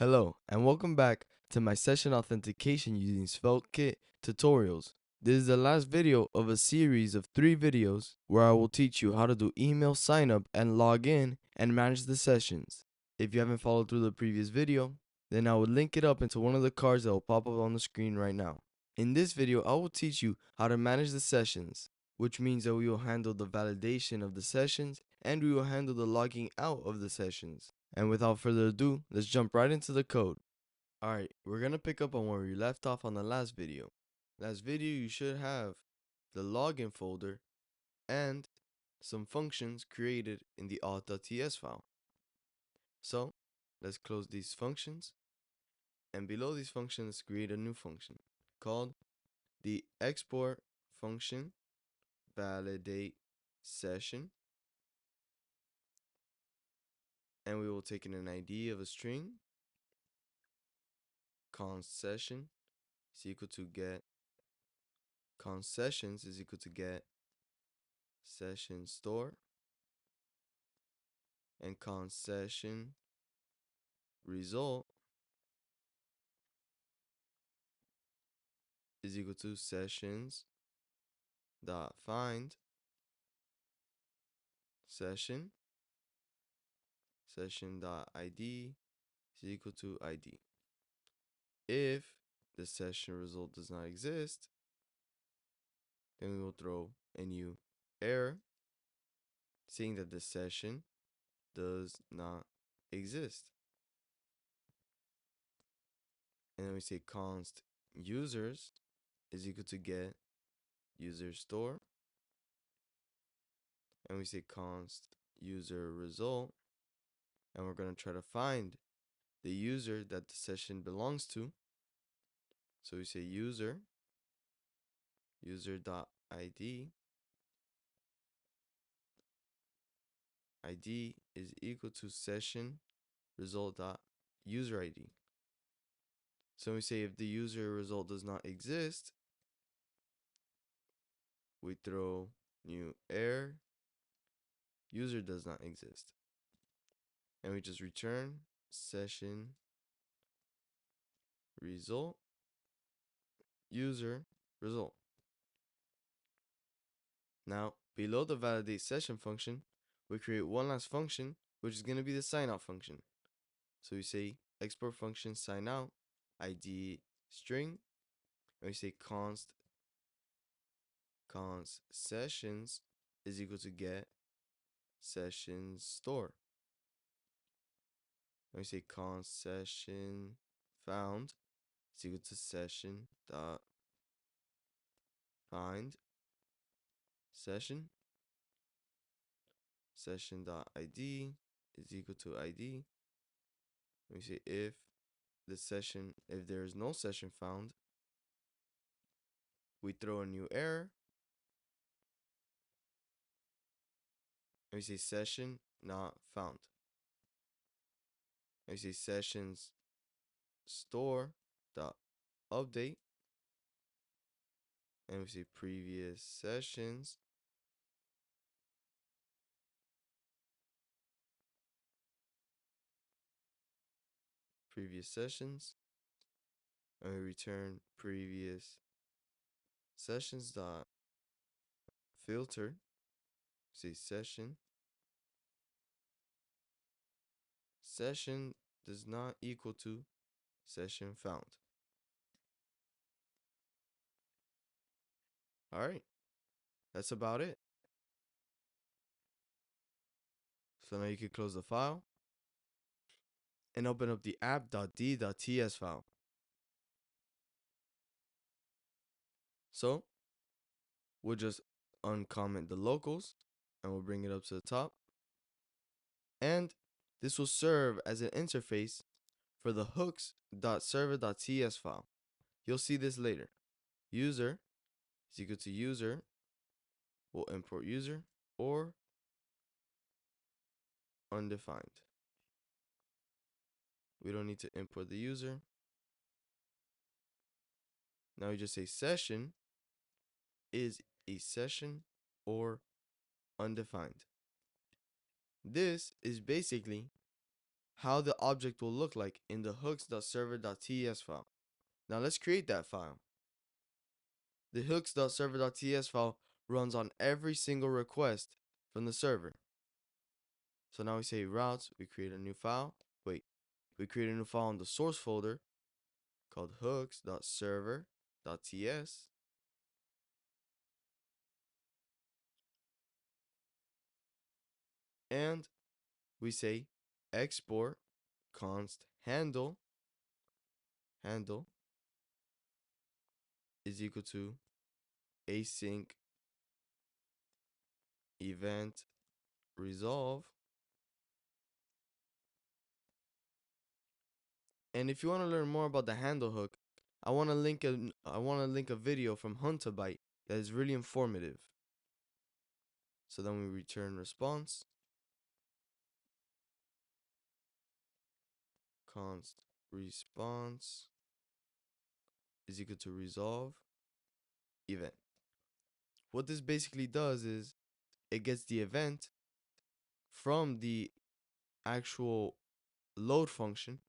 Hello, and welcome back to my session authentication using SvelteKit tutorials. This is the last video of a series of 3 videos where I will teach you how to do email signup and log in and manage the sessions. If you haven't followed through the previous video, then I would link it up into one of the cards that will pop up on the screen right now. In this video, I will teach you how to manage the sessions, which means that we will handle the validation of the sessions and we will handle the logging out of the sessions. And without further ado, let's jump right into the code. Alright, we're gonna pick up on where we left off on the last video. Last video you should have the login folder and some functions created in the auth.ts file. So let's close these functions, and below these functions let's create a new function called the export function validate session, and we will take in an ID of a string. Const session is equal to get const sessions is equal to get session store, and const session result is equal to sessions dot find session dot id is equal to id. If the session result does not exist, then we will throw a new error saying that the session does not exist. And then we say const users is equal to get user store, and we say const user result, and we're going to try to find the user that the session belongs to. So we say user id id is equal to session result dot user id. So we say if the user result does not exist, we throw new error user does not exist, and we just return session result user result. Now below the validate session function, we create one last function, which is going to be the sign out function. So we say export function sign out id string, and we say const sessions is equal to get sessions store, and we say const session found is equal to session dot find session dot id is equal to id. And we say if there is no session found, we throw a new error, and we say session not found, and we say sessions store dot update, and we say previous sessions and we return previous sessions dot filter. Say session does not equal to session found. All right, that's about it. So now you can close the file and open up the app.d.ts file. So we'll just uncomment the locals and we'll bring it up to the top. And this will serve as an interface for the hooks.server.ts file. You'll see this later. User is equal to user. We'll import user or undefined. We don't need to import the user. Now we just say session is a session or undefined. This is basically how the object will look like in the hooks.server.ts file. Now let's create that file. The hooks.server.ts file runs on every single request from the server. So now we say routes, we create a new file. We create a new file in the source folder called hooks.server.ts. And we say export const handle is equal to async event resolve. And if you want to learn more about the handle hook, I want to link a video from Huntabyte that is really informative. So then we return response const response is equal to resolve event. What this basically does is it gets the event from the actual load function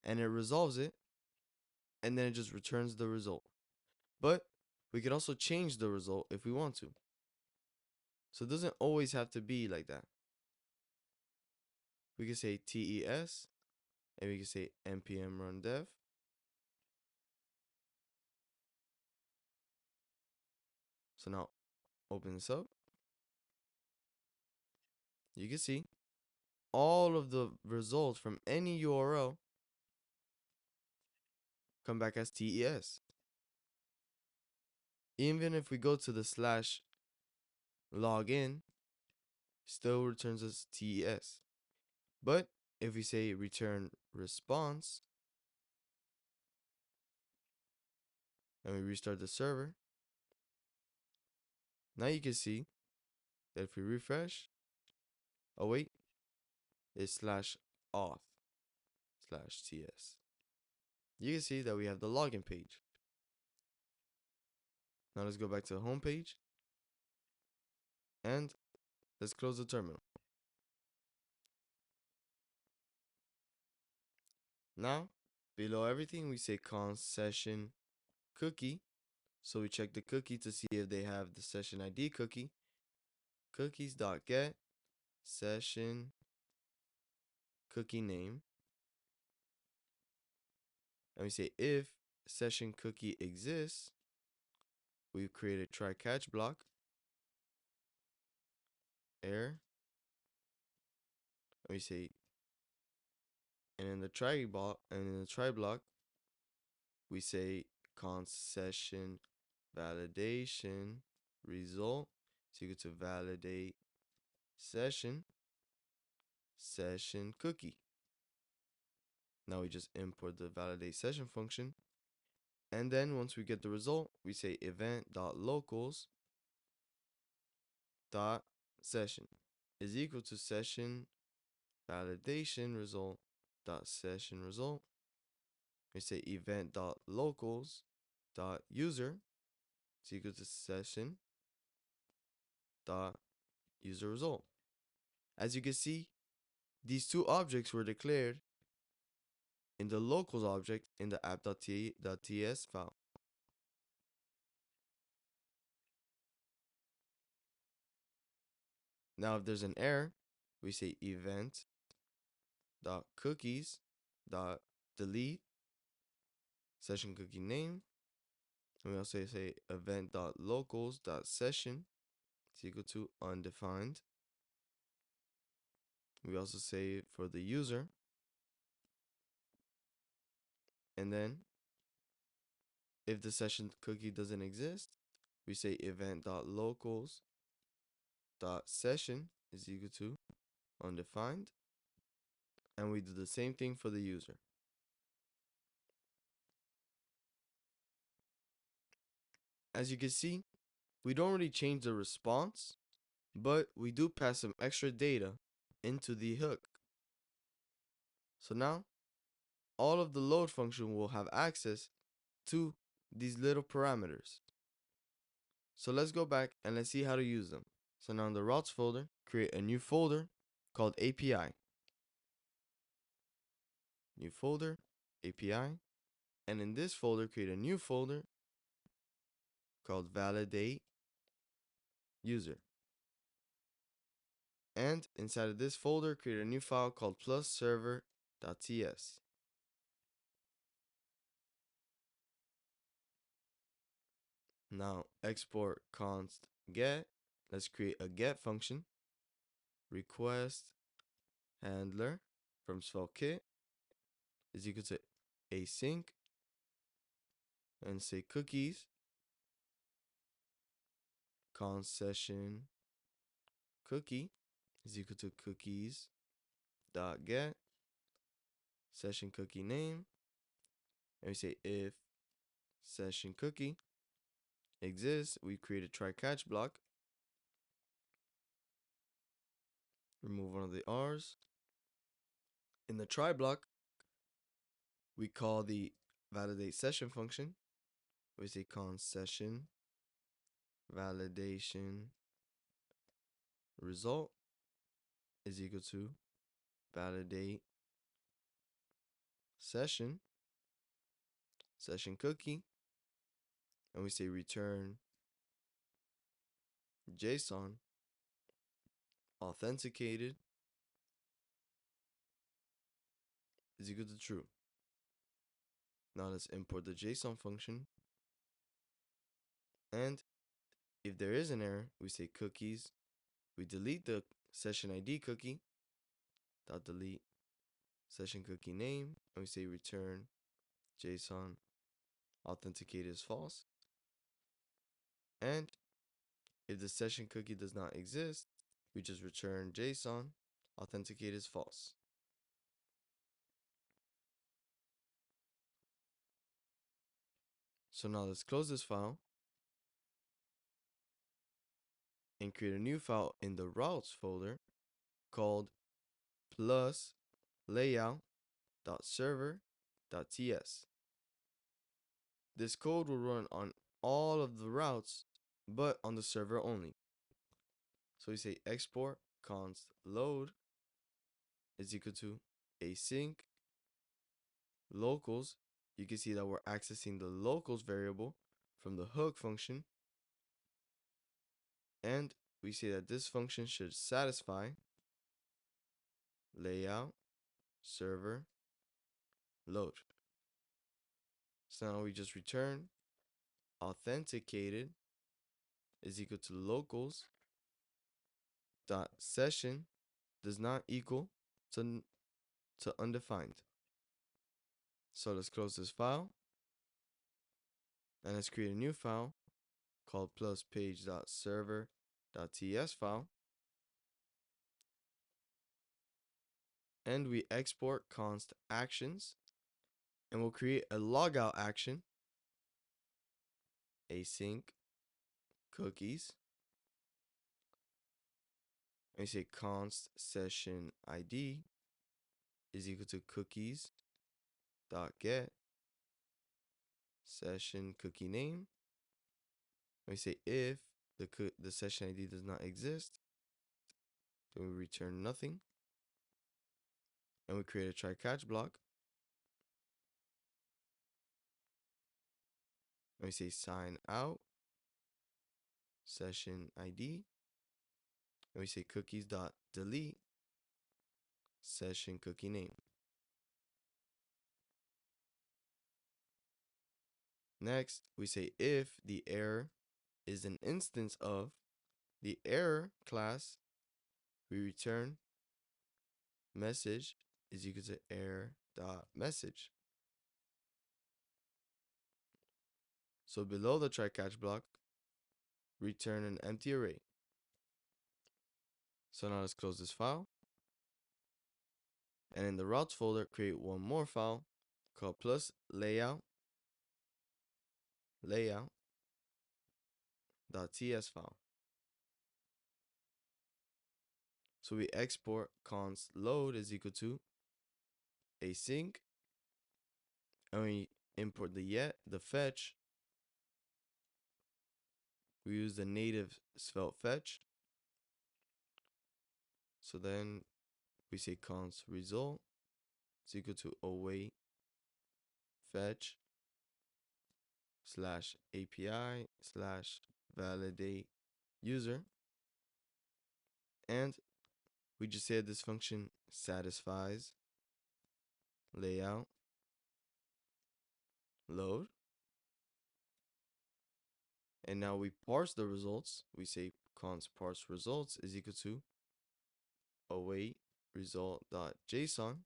and it resolves it, and then it just returns the result. But we could also change the result if we want to. So it doesn't always have to be like that. We can say TES and we can say npm run dev. So now open this up. You can see all of the results from any URL come back as TES. Even if we go to the slash login, still returns us TES. But if we say return response and we restart the server, now you can see that if we refresh, oh wait, it's slash auth slash TS. You can see that we have the login page. Now let's go back to the home page and let's close the terminal. Now, below everything, we say const session cookie. So we check the cookie to see if they have the session ID cookie. Cookies.get session cookie name. And we say if session cookie exists, we create a try catch block. Error. And we say, and in the try block, we say const session validation result is equal to validate session cookie. Now we just import the validate session function, and then once we get the result, we say event.locals.session is equal to session validation result.session result. We say event.locals.user is equal to session dot user result. As you can see, these two objects were declared in the locals object in the app.ts file. Now if there's an error, we say event.cookies.delete session cookie name. And we also say event.locals.session is equal to undefined. We also say for the user. And then if the session cookie doesn't exist, we say event.locals.session is equal to undefined. And we do the same thing for the user. As you can see, we don't really change the response, but we do pass some extra data into the hook. So now, all of the load function will have access to these little parameters. So let's go back and let's see how to use them. So now in the routes folder, create a new folder called API. new folder, API, and in this folder, create a new folder called validate user. And inside of this folder, create a new file called +server.ts. Now export const get. Let's create a get function. Request handler from SvelteKit is equal to async and say cookies const session cookie is equal to cookies dot get session cookie name, and we say if session cookie exists, we create a try catch block, remove one of the r's. In the try block, we call the validate session function. We say const session validation result is equal to validate session cookie, and we say return JSON authenticated is equal to true. Now let's import the JSON function, and if there is an error, we say cookies. We delete the session ID cookie dot delete session cookie name, and we say return JSON authenticated is false. And if the session cookie does not exist, we just return JSON authenticated is false. So now let's close this file and create a new file in the routes folder called plus layout.server.ts. This code will run on all of the routes, but on the server only. So we say export const load is equal to async locals. You can see that we're accessing the locals variable from the hook function. And we say that this function should satisfy layout server load. So now we just return authenticated is equal to locals dot session does not equal to undefined. So let's close this file and let's create a new file called pluspage.server.ts file, and we export const actions, and we'll create a logout action async cookies, and we say const session ID is equal to cookies dot get session cookie name. We say if the session ID does not exist, then we return nothing, and we create a try catch block, and we say sign out session ID, and we say cookies dot delete session cookie name. Next, we say if the error is an instance of the error class, we return message is equal to error.message. So below the try catch block, return an empty array. So now let's close this file. And in the routes folder, create one more file called plus layout.ts file. So we export const load is equal to async, and we import the fetch. We use the native svelte fetch. So then we say const result is equal to await fetch slash API slash validate user. And we just said this function satisfies layout load. And now we parse the results. We say const parse results is equal to await result.json.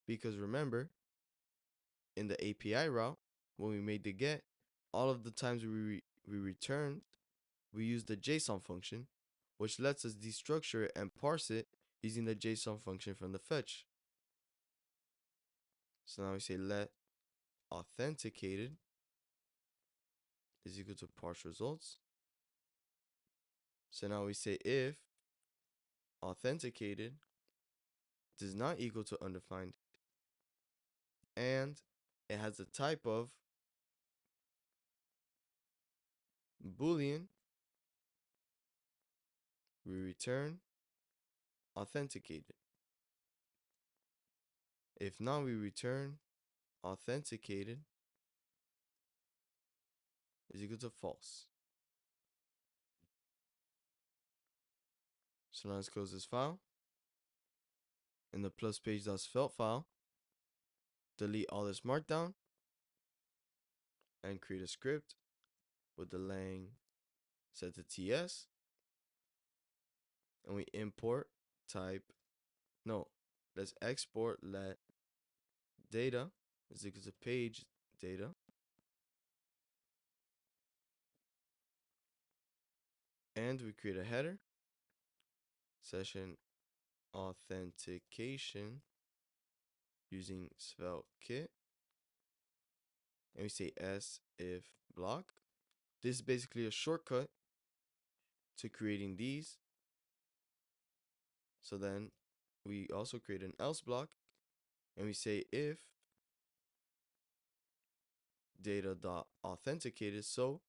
Because remember, in the API route, when we made the get, all of the times we returned, we used the JSON function, which lets us destructure it and parse it using the JSON function from the fetch. So now we say let authenticated is equal to parse results. So now we say if authenticated does not equal to undefined and it has a type of Boolean, we return authenticated. If not, we return authenticated is equal to false. So now let's close this file. In the plus page.svelte file, delete all this markdown and create a script with the lang set to TS. And we import type, no, let's export let data is equal to page data. And we create a header, session authentication using SvelteKit. And we say s if block. This is basically a shortcut to creating these. So then we also create an else block and we say if data.authenticated. So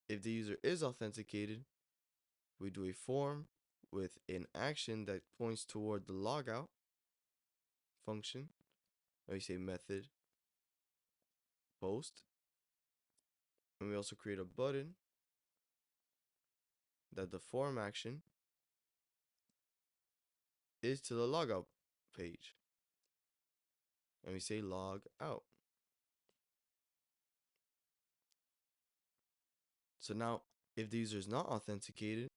if the user is authenticated, we do a form with an action that points toward the logout function. And we say method post. And we also create a button that the form action is to the logout page. And we say log out. So now if the user is not authenticated,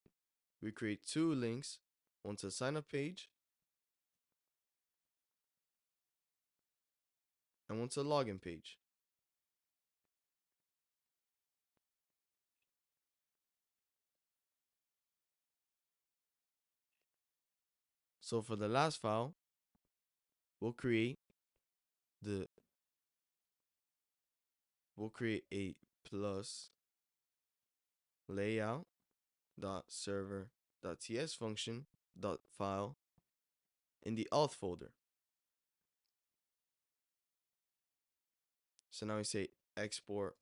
we create two links, one to the sign up page and one to the login page. So for the last file, we'll create a plus layout dot server dot ts function dot file in the auth folder. So now we say export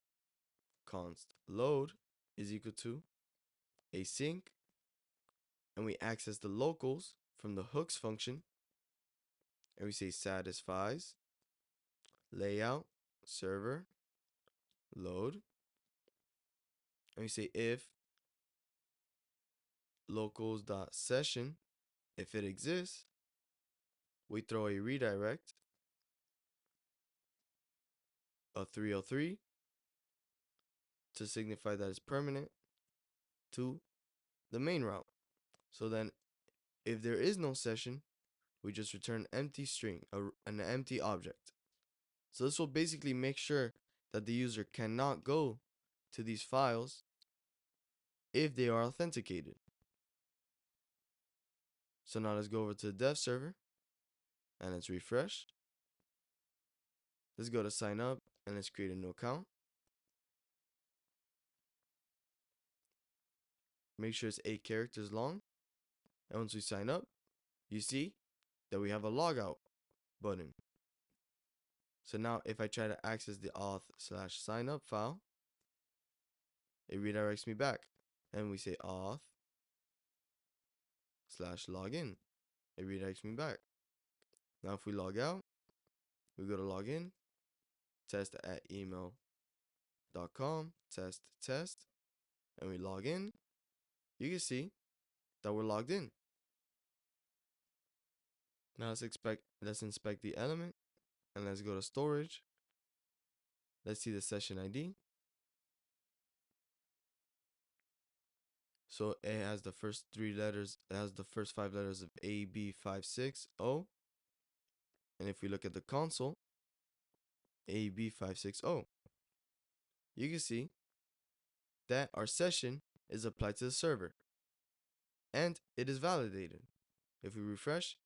const load is equal to async, and we access the locals from the hooks function, and we say satisfies layout server load, and we say if locals.session, if it exists, we throw a redirect of 303 to signify that it's permanent to the main route. So then if there is no session, we just return empty string, an empty object. So this will basically make sure that the user cannot go to these files if they are authenticated. So now let's go over to the dev server and let's refresh. Let's go to sign up and let's create a new account. Make sure it's 8 characters long. And once we sign up, you see that we have a logout button. So now if I try to access the auth/signup file, it redirects me back. And we say auth/login. It redirects me back. Now if we log out, We go to login, test@email.com, test, and we log in. You can see that we're logged in. Now let's inspect the element, and let's go to storage. Let's see the session ID. So it has the first 3 letters, it has the first 5 letters of AB560. And if we look at the console, AB560, you can see that our session is applied to the server and it is validated. If we refresh,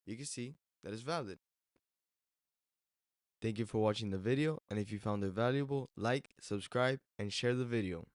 you can see that it's valid. Thank you for watching the video, and if you found it valuable, like, subscribe, and share the video.